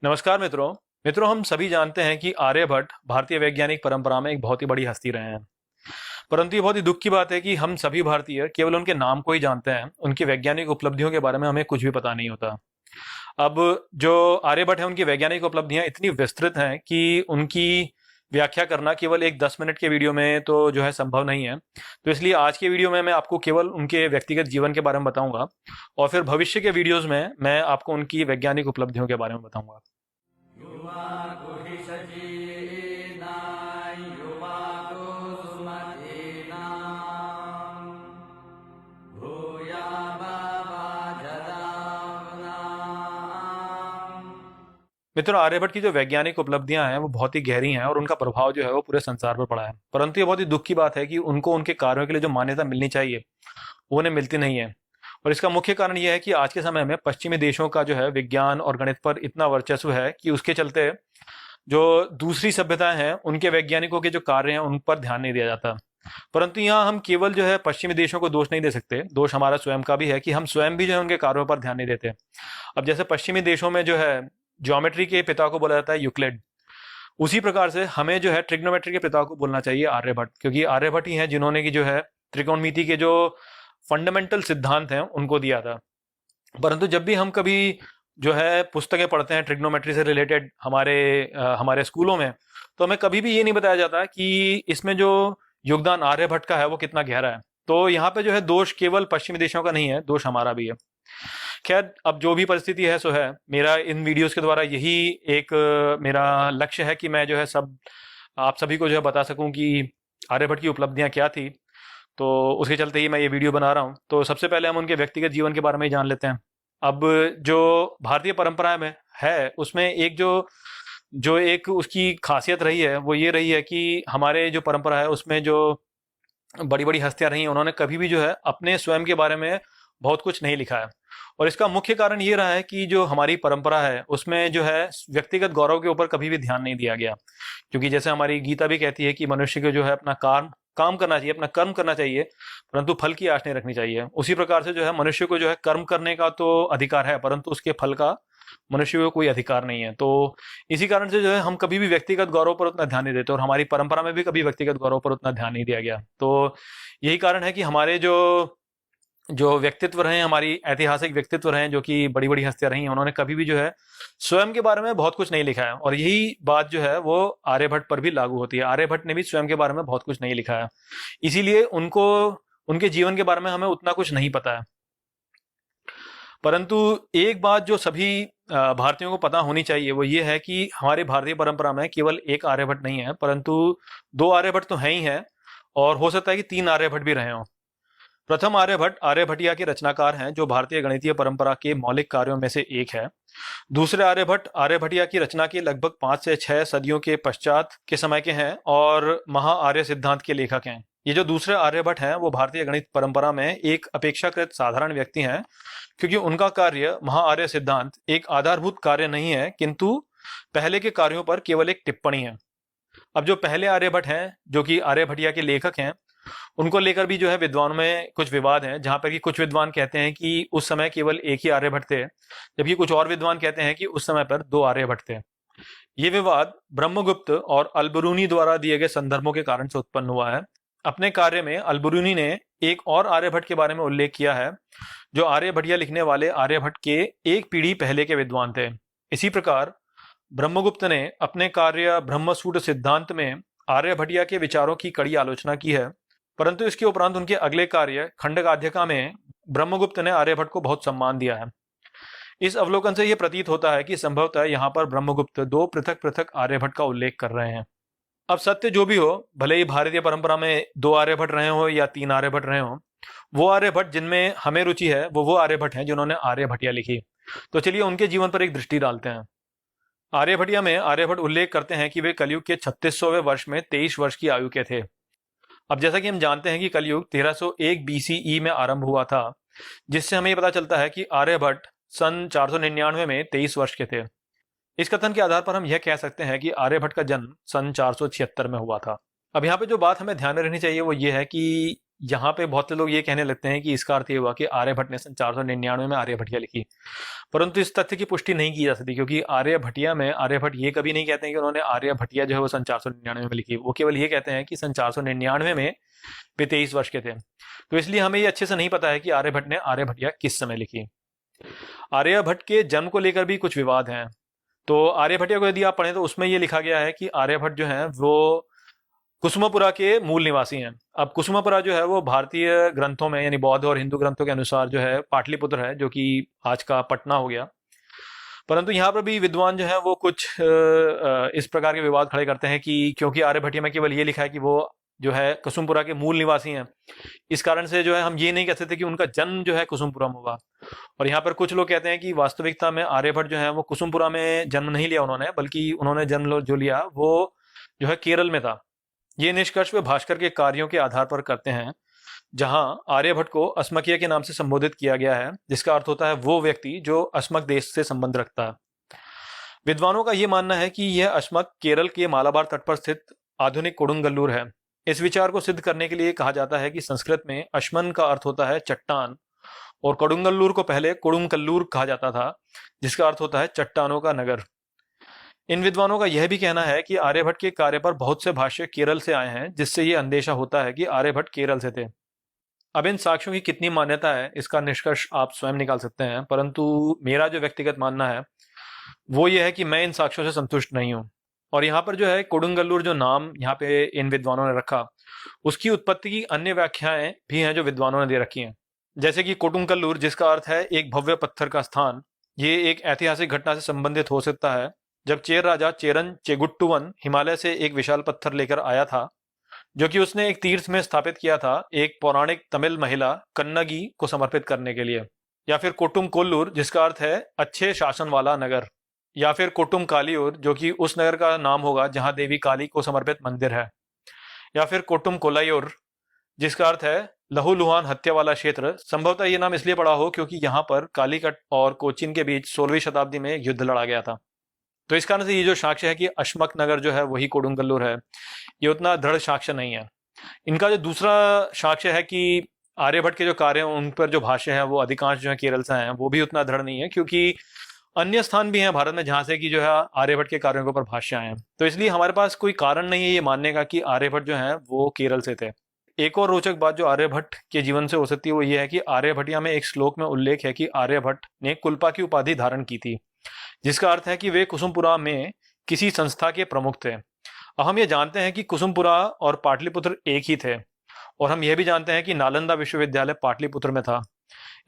नमस्कार मित्रों। हम सभी जानते हैं कि आर्यभट्ट भारतीय वैज्ञानिक परंपरा में एक बहुत ही बड़ी हस्ती रहे हैं। परंतु ये बहुत ही दुख की बात है कि हम सभी भारतीय केवल उनके नाम को ही जानते हैं, उनकी वैज्ञानिक उपलब्धियों के बारे में हमें कुछ भी पता नहीं होता। अब जो आर्यभट्ट है, उनकी वैज्ञानिक उपलब्धियां इतनी विस्तृत हैं कि उनकी व्याख्या करना केवल एक 10 मिनट के वीडियो में तो जो है संभव नहीं है। तो इसलिए आज के वीडियो में मैं आपको केवल उनके व्यक्तिगत जीवन के बारे में बताऊंगा और फिर भविष्य के वीडियोस में मैं आपको उनकी वैज्ञानिक उपलब्धियों के बारे में बताऊंगा। युवा कुहिषजीना युवा कुसुमतीना भूया बाबा जदावना। मित्रों, आर्यभट्ट की जो वैज्ञानिक उपलब्धियां हैं वो बहुत ही गहरी हैं और उनका प्रभाव जो है वो पूरे संसार पर पड़ा है। परंतु ये बहुत ही दुख की बात है कि उनको उनके कार्यों के लिए जो मान्यता मिलनी चाहिए वो उन्हें मिलती नहीं है। और इसका मुख्य कारण ये है कि आज के समय में पश्चिमी देशों का जो है विज्ञान और गणित पर इतना वर्चस्व है कि उसके चलते जो दूसरी सभ्यताएं हैं उनके वैज्ञानिकों के जो कार्य हैं उन पर ध्यान नहीं दिया जाता। परंतु यहाँ हम केवल जो है पश्चिमी देशों को दोष नहीं दे सकते, दोष हमारा स्वयं का भी है कि हम स्वयं भी जो है उनके कार्यों पर ध्यान नहीं देते। अब जैसे पश्चिमी देशों में जो है ज्योमेट्री के पिता को बोला जाता है यूक्लिड, उसी प्रकार से हमें जो है ट्रिग्नोमेट्री के पिता को बोलना चाहिए आर्यभट्ट, क्योंकि आर्यभट्ट ही हैं जिन्होंने की जो है त्रिकोणमिति के जो फंडामेंटल सिद्धांत हैं उनको दिया था। परंतु जब भी हम कभी जो है पुस्तकें पढ़ते हैं ट्रिग्नोमेट्री से रिलेटेड हमारे स्कूलों में, तो हमें कभी भी ये नहीं बताया जाता कि इसमें जो योगदान आर्यभट्ट का है वो कितना गहरा है। तो यहाँ पे जो है दोष केवल पश्चिमी देशों का नहीं है, दोष हमारा भी है। खैर, अब जो भी परिस्थिति है सो है। मेरा इन वीडियोस के द्वारा यही एक मेरा लक्ष्य है कि मैं जो है आप सभी को जो है बता सकूं कि आर्यभट्ट की उपलब्धियां क्या थी। तो उसके चलते ही मैं ये वीडियो बना रहा हूँ। तो सबसे पहले हम उनके व्यक्तिगत जीवन के बारे में ही जान लेते हैं। अब जो भारतीय परंपरा में है उसमें एक जो जो एक उसकी खासियत रही है वो ये रही है कि हमारे जो परंपरा है उसमें जो बड़ी बड़ी हस्तियां रही हैं उन्होंने कभी भी जो है अपने स्वयं के बारे में बहुत कुछ नहीं लिखा है। और इसका मुख्य कारण ये रहा है कि जो हमारी परंपरा है उसमें जो है व्यक्तिगत गौरव के ऊपर कभी भी ध्यान नहीं दिया गया। क्योंकि जैसे हमारी गीता भी कहती है कि मनुष्य को जो है अपना काम काम करना चाहिए, अपना कर्म करना चाहिए, परंतु फल की आश नहीं रखनी चाहिए। उसी प्रकार से जो है मनुष्य को जो है कर्म करने का तो अधिकार है, परंतु उसके फल का मनुष्य को कोई अधिकार नहीं है। तो इसी कारण से जो है हम कभी भी व्यक्तिगत गौरव पर उतना ध्यान नहीं देते और हमारी परंपरा में भी कभी व्यक्तिगत गौरव पर उतना ध्यान नहीं दिया गया। तो यही कारण है कि हमारे जो जो व्यक्तित्व रहे हैं, हमारी ऐतिहासिक व्यक्तित्व रहे हैं, जो कि बड़ी बड़ी हस्तियां रही हैं, उन्होंने कभी भी जो है स्वयं के बारे में बहुत कुछ नहीं लिखा है। और यही बात जो है वो आर्यभट्ट पर भी लागू होती है। आर्यभट्ट ने भी स्वयं के बारे में बहुत कुछ नहीं लिखा है, इसीलिए उनको उनके जीवन के बारे में हमें उतना कुछ नहीं पता है। परंतु एक बात जो सभी भारतीयों को पता होनी चाहिए वो ये है कि हमारे भारतीय परंपरा में केवल एक आर्यभट्ट नहीं है, परंतु दो आर्यभट्ट तो हैं ही हैं, और हो सकता है कि तीन आर्यभट्ट भी रहे हों। प्रथम आर्यभट्ट आर्यभट्टिया के रचनाकार हैं, जो भारतीय गणितीय परंपरा के मौलिक कार्यों में से एक है। दूसरे आर्यभट्ट आर्यभट्टिया की रचना के लगभग 5 से 6 सदियों के पश्चात के समय के हैं और महाआर्य सिद्धांत के लेखक हैं। ये जो दूसरे आर्यभट्ट हैं वो भारतीय गणित परंपरा में एक अपेक्षाकृत साधारण व्यक्ति हैं, क्योंकि उनका कार्य महाआर्य सिद्धांत एक आधारभूत कार्य नहीं है, किंतु पहले के कार्यों पर केवल एक टिप्पणी है। अब जो पहले आर्यभट्ट हैं, जो कि आर्यभट्टिया के लेखक हैं, उनको लेकर भी जो है विद्वानों में कुछ विवाद हैं, जहां पर कि कुछ विद्वान कहते हैं कि उस समय केवल एक ही आर्यभट्ट थे, जबकि कुछ और विद्वान कहते हैं कि उस समय पर दो आर्यभट्ट थे। ये विवाद ब्रह्मगुप्त और अलबरूनी द्वारा दिए गए संदर्भों के कारण से उत्पन्न हुआ है। अपने कार्य में अलबरूनी ने एक और आर्यभट्ट के बारे में उल्लेख किया है, जो आर्यभट्टिया लिखने वाले आर्यभट्ट के एक पीढ़ी पहले के विद्वान थे। इसी प्रकार ब्रह्मगुप्त ने अपने कार्य ब्रह्मसूत्र सिद्धांत में आर्यभट्टिया के विचारों की कड़ी आलोचना की है, परंतु इसके उपरांत उनके अगले कार्य खंडकाध्यका में ब्रह्मगुप्त ने आर्यभट्ट को बहुत सम्मान दिया है। इस अवलोकन से यह प्रतीत होता है कि संभवतः यहाँ पर ब्रह्मगुप्त दो पृथक पृथक आर्यभट्ट का उल्लेख कर रहे हैं। अब सत्य जो भी हो, भले ही भारतीय परंपरा में दो आर्यभट्ट रहे हो या तीन आर्यभट्ट रहे हो, वो आर्यभट्ट जिनमें हमें रुचि है वो आर्यभट्ट हैं जिन्होंने आर्यभट्टिया लिखी। तो चलिए उनके जीवन पर एक दृष्टि डालते हैं। आर्यभट्टिया में आर्यभट्ट उल्लेख करते हैं कि वे कलयुग के 3600वें वर्ष में 23 वर्ष की आयु के थे। अब जैसा कि हम जानते हैं कि कलयुग 1301 बीसीई में आरंभ हुआ था, जिससे हमें ये पता चलता है कि आर्यभट्ट सन 499 में 23 वर्ष के थे। इस कथन के आधार पर हम यह कह सकते हैं कि आर्यभट्ट का जन्म सन 476 में हुआ था। अब यहाँ पे जो बात हमें ध्यान में रखनी चाहिए वो ये है कि यहाँ पे बहुत से लोग ये कहने लगते हैं कि इसका अर्थ ये हुआ कि आर्यभट्ट ने सन 499 में आर्यभट्टिया लिखी, परंतु इस तथ्य की पुष्टि नहीं की जा सकती, क्योंकि आर्यभट्टिया में आर्यभट्ट ये कभी नहीं कहते हैं कि उन्होंने आर्यभट्टिया जो है वो सन 499 में लिखी। वो केवल ये कहते हैं कि सन 499 में वे 23 वर्ष के थे। तो इसलिए हमें ये अच्छे से नहीं पता है कि आर्यभट्ट ने आर्यभट्टिया किस समय लिखी। आर्यभट्ट के जन्म को लेकर भी कुछ विवाद हैं। तो आर्यभट्टिया को यदि आप पढ़ें तो उसमें ये लिखा गया है कि आर्यभट्ट जो है वो कुसुमपुरा के मूल निवासी हैं। अब कुसुमपुरा जो है वो भारतीय ग्रंथों में, यानी बौद्ध और हिंदू ग्रंथों के अनुसार जो है पाटलिपुत्र है, जो कि आज का पटना हो गया। परंतु यहाँ पर भी विद्वान जो है वो कुछ इस प्रकार के विवाद खड़े करते हैं कि क्योंकि आर्यभट्टिया में केवल ये लिखा है कि वो जो है कुसुमपुरा के मूल निवासी हैं, इस कारण से जो है हम ये नहीं कह सकते कि उनका जन्म जो है कुसुमपुरा में हुआ। और यहाँ पर कुछ लोग कहते हैं कि वास्तविकता में आर्यभट्ट जो है वो कुसुमपुरा में जन्म नहीं लिया उन्होंने, बल्कि उन्होंने जन्म जो लिया वो जो है केरल में था। ये निष्कर्ष वे भास्कर के कार्यों के आधार पर करते हैं, जहां आर्यभट्ट को अस्मकीय के नाम से संबोधित किया गया है, जिसका अर्थ होता है वो व्यक्ति जो अस्मक देश से संबंध रखता है। विद्वानों का यह मानना है कि यह अस्मक केरल के मालाबार तट पर स्थित आधुनिक कोडुंगल्लूर है। इस विचार को सिद्ध करने के लिए कहा जाता है कि संस्कृत में अश्मन का अर्थ होता है चट्टान, और कोडुंगल्लूर को पहले कोडुंगकल्लूर कहा जाता था, जिसका अर्थ होता है चट्टानों का नगर। इन विद्वानों का यह भी कहना है कि आर्यभट्ट के कार्य पर बहुत से भाष्य केरल से आए हैं, जिससे यह अंदेशा होता है कि आर्यभट्ट केरल से थे। अब इन साक्ष्यों की कितनी मान्यता है इसका निष्कर्ष आप स्वयं निकाल सकते हैं, परंतु मेरा जो व्यक्तिगत मानना है वो ये है कि मैं इन साक्ष्यों से संतुष्ट नहीं हूं। और यहाँ पर जो है कोडुंगल्लूर जो नाम यहाँ पे इन विद्वानों ने रखा, उसकी उत्पत्ति की अन्य व्याख्याएं भी हैं जो विद्वानों ने दे रखी हैं। जैसे कि कोडुंगल्लूर, जिसका अर्थ है एक भव्य पत्थर का स्थान, ये एक ऐतिहासिक घटना से संबंधित हो सकता है जब चेर राजा चेरन चेगुट्टुवन हिमालय से एक विशाल पत्थर लेकर आया था, जो कि उसने एक तीर्थ में स्थापित किया था एक पौराणिक तमिल महिला कन्नगी को समर्पित करने के लिए। या फिर कोटुम कोल्लूर, जिसका अर्थ है अच्छे शासन वाला नगर। या फिर कोटुम कालीयूर, जो कि उस नगर का नाम होगा जहां देवी काली को समर्पित मंदिर है। या फिर कोटुम कोलायूर, जिसका अर्थ है लहूलुहान हत्या वाला क्षेत्र। संभवतः ये नाम इसलिए पड़ा हो क्योंकि यहाँ पर कालीकट और कोचिन के बीच 16वीं शताब्दी में एक युद्ध लड़ा गया था। तो इस कारण से ये जो साक्ष्य है कि अश्मक नगर जो है वही कोडुंगल्लूर है, ये उतना दृढ़ साक्ष्य नहीं है। इनका जो दूसरा साक्ष्य है कि आर्यभट्ट के जो कार्य हैं उन पर जो भाष्य है वो अधिकांश जो है केरल से हैं, वो भी उतना दृढ़ नहीं है, क्योंकि अन्य स्थान भी हैं भारत में जहां से कि जो है आर्यभट्ट के कार्यों के ऊपर भाष्य आए हैं। तो इसलिए हमारे पास कोई कारण नहीं है ये मानने का कि आर्यभट्ट जो है वो केरल से थे। एक और रोचक बात जो आर्यभट्ट के जीवन से हो सकती है वो ये है कि आर्यभट्टिया में एक श्लोक में उल्लेख है कि आर्यभट्ट ने कुल्पा की उपाधि धारण की थी, जिसका अर्थ है कि वे कुसुमपुरा में किसी संस्था के प्रमुख थे। अब हम ये जानते हैं कि कुसुमपुरा और पाटलिपुत्र एक ही थे, और हम यह भी जानते हैं कि नालंदा विश्वविद्यालय पाटलिपुत्र में था।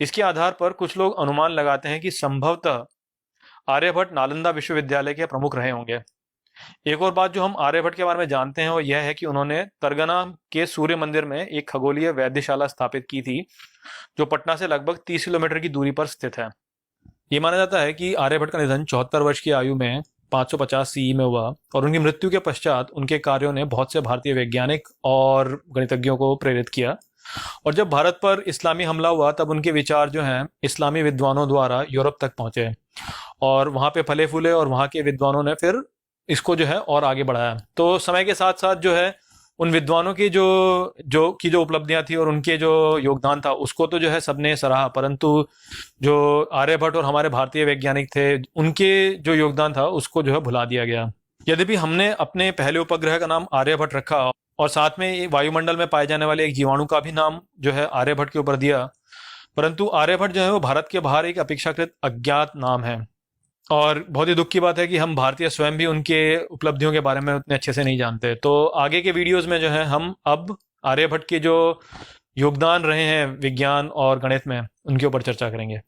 इसके आधार पर कुछ लोग अनुमान लगाते हैं कि संभवतः आर्यभट्ट नालंदा विश्वविद्यालय के प्रमुख रहे होंगे। एक और बात जो हम आर्यभट्ट के बारे में जानते हैं वो यह है कि उन्होंने तरगना के सूर्य मंदिर में एक खगोलीय वैद्यशाला स्थापित की थी, जो पटना से लगभग 30 किलोमीटर की दूरी पर स्थित है। ये माना जाता है कि आर्यभट्ट का निधन 74 वर्ष की आयु में 550 सीई में हुआ, और उनकी मृत्यु के पश्चात उनके कार्यों ने बहुत से भारतीय वैज्ञानिक और गणितज्ञों को प्रेरित किया। और जब भारत पर इस्लामी हमला हुआ तब उनके विचार जो हैं इस्लामी विद्वानों द्वारा यूरोप तक पहुंचे, और वहां पे फले फूले, और वहां के विद्वानों ने फिर इसको जो है और आगे बढ़ाया। तो समय के साथ साथ जो है उन विद्वानों की जो उपलब्धियां थी और उनके जो योगदान था उसको तो जो है सबने सराहा, परंतु जो आर्यभट्ट और हमारे भारतीय वैज्ञानिक थे उनके जो योगदान था उसको जो है भुला दिया गया। यद्यपि हमने अपने पहले उपग्रह का नाम आर्यभट्ट रखा और साथ में वायुमंडल में पाए जाने वाले एक जीवाणु का भी नाम जो है आर्यभट्ट के ऊपर दिया, परंतु आर्यभट्ट जो है वो भारत के बाहर एक अपेक्षाकृत अज्ञात नाम है। और बहुत ही दुख की बात है कि हम भारतीय स्वयं भी उनके उपलब्धियों के बारे में उतने अच्छे से नहीं जानते। तो आगे के वीडियोस में जो है हम अब आर्यभट्ट के जो योगदान रहे हैं विज्ञान और गणित में उनके ऊपर चर्चा करेंगे।